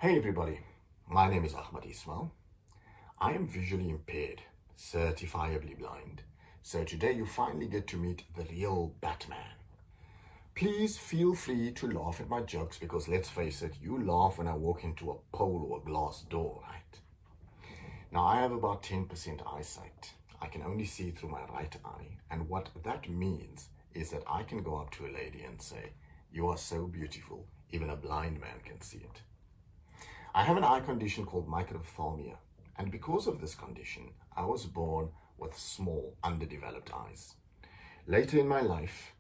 Hey everybody, my name is Aghmad Ismail. I am visually impaired, certifiably blind. So today you finally get to meet the real Batman. Please feel free to laugh at my jokes because let's face it, you laugh when I walk into a pole or a glass door, right? Now I have about 10% eyesight. I can only see through my right eye, and what that means is that I can go up to a lady and say, "You are so beautiful, even a blind man can see it." I have an eye condition called microphthalmia, and because of this condition, I was born with small, underdeveloped eyes. Later in my life,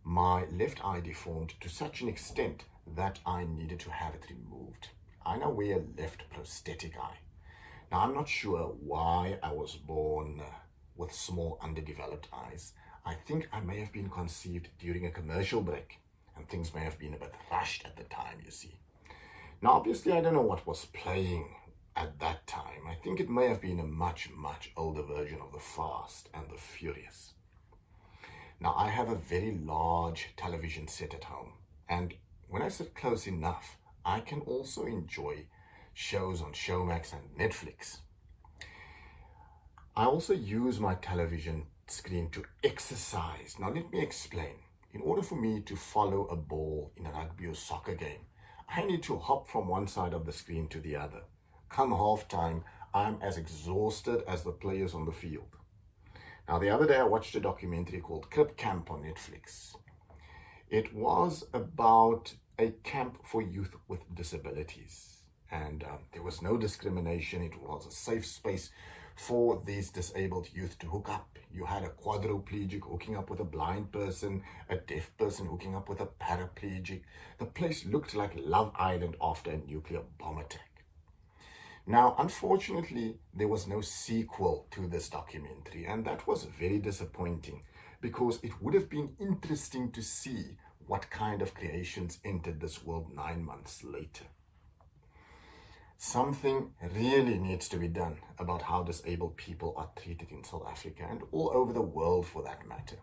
my left eye deformed to such an extent that I needed to have it removed. I now wear a left prosthetic eye. Now, I'm not sure why I was born with small, underdeveloped eyes. I think I may have been conceived during a commercial break, and things may have been a bit rushed at the time, you see. Now, obviously, I don't know what was playing at that time. I think it may have been a much, much older version of The Fast and the Furious. Now, I have a very large television set at home, and when I sit close enough, I can also enjoy shows on Showmax and Netflix. I also use my television screen to exercise. Now, let me explain. In order for me to follow a ball in a rugby or soccer game, I need to hop from one side of the screen to the other. Come halftime, I'm as exhausted as the players on the field. Now, the other day I watched a documentary called Crip Camp on Netflix. It was about a camp for youth with disabilities. And there was no discrimination. It was a safe space for these disabled youth to hook up. You had a quadriplegic hooking up with a blind person, a deaf person hooking up with a paraplegic. The place looked like Love Island after a nuclear bomb attack. Now, unfortunately, there was no sequel to this documentary, and that was very disappointing because it would have been interesting to see what kind of creations entered this world 9 months later. Something really needs to be done about how disabled people are treated in South Africa and all over the world for that matter.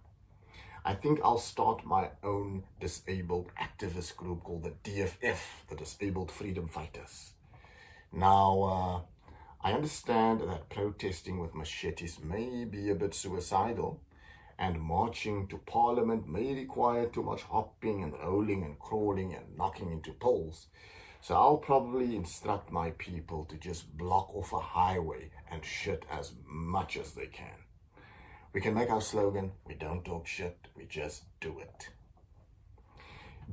I think I'll start my own disabled activist group called the DFF, the Disabled Freedom Fighters. Now, I understand that protesting with machetes may be a bit suicidal, and marching to Parliament may require too much hopping and rolling and crawling and knocking into poles. So I'll probably instruct my people to just block off a highway and shit as much as they can. We can make our slogan, "We don't talk shit, we just do it."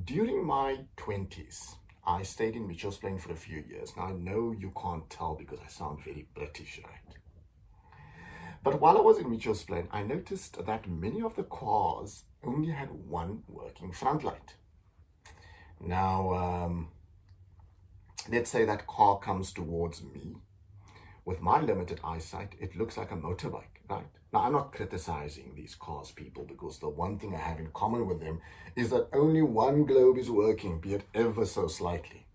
During my 20s, I stayed in Mitchell's Plain for a few years. Now, I know you can't tell because I sound very British, right? But while I was in Mitchell's Plain, I noticed that many of the cars only had one working front light. Now, let's say that car comes towards me. With my limited eyesight, it looks like a motorbike, right? Now, I'm not criticizing these cars, people, because the one thing I have in common with them is that only one globe is working, be it ever so slightly.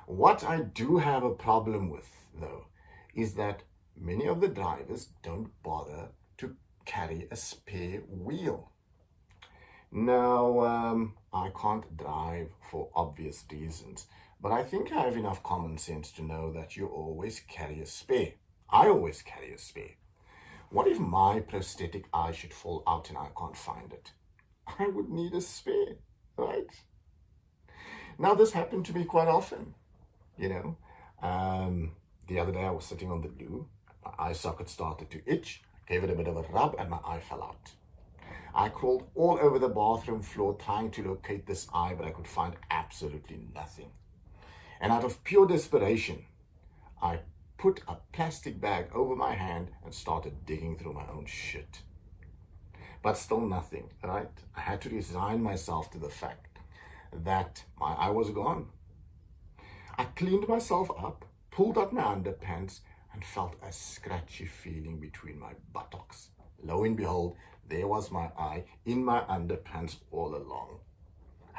What I do have a problem with, though, is that many of the drivers don't bother to carry a spare wheel. Now, I can't drive for obvious reasons, but I think I have enough common sense to know that you always carry a spare. I always carry a spare. What if my prosthetic eye should fall out and I can't find it? I would need a spare, right? Now, this happened to me quite often, you know. The other day I was sitting on the loo. My eye socket started to itch. I gave it a bit of a rub and my eye fell out. I crawled all over the bathroom floor trying to locate this eye, but I could find absolutely nothing. And out of pure desperation, I put a plastic bag over my hand and started digging through my own shit. But still nothing, right? I had to resign myself to the fact that my eye was gone. I cleaned myself up, pulled out my underpants, and felt a scratchy feeling between my buttocks. Lo and behold, there was my eye in my underpants all along.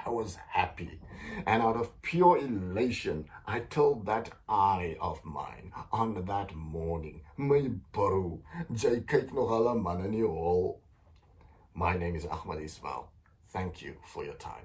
I was happy, and out of pure elation, I told that eye of mine on that morning, "My bro, jy kyk nog al 'n man in die hol." My name is Aghmad Ismail. Thank you for your time.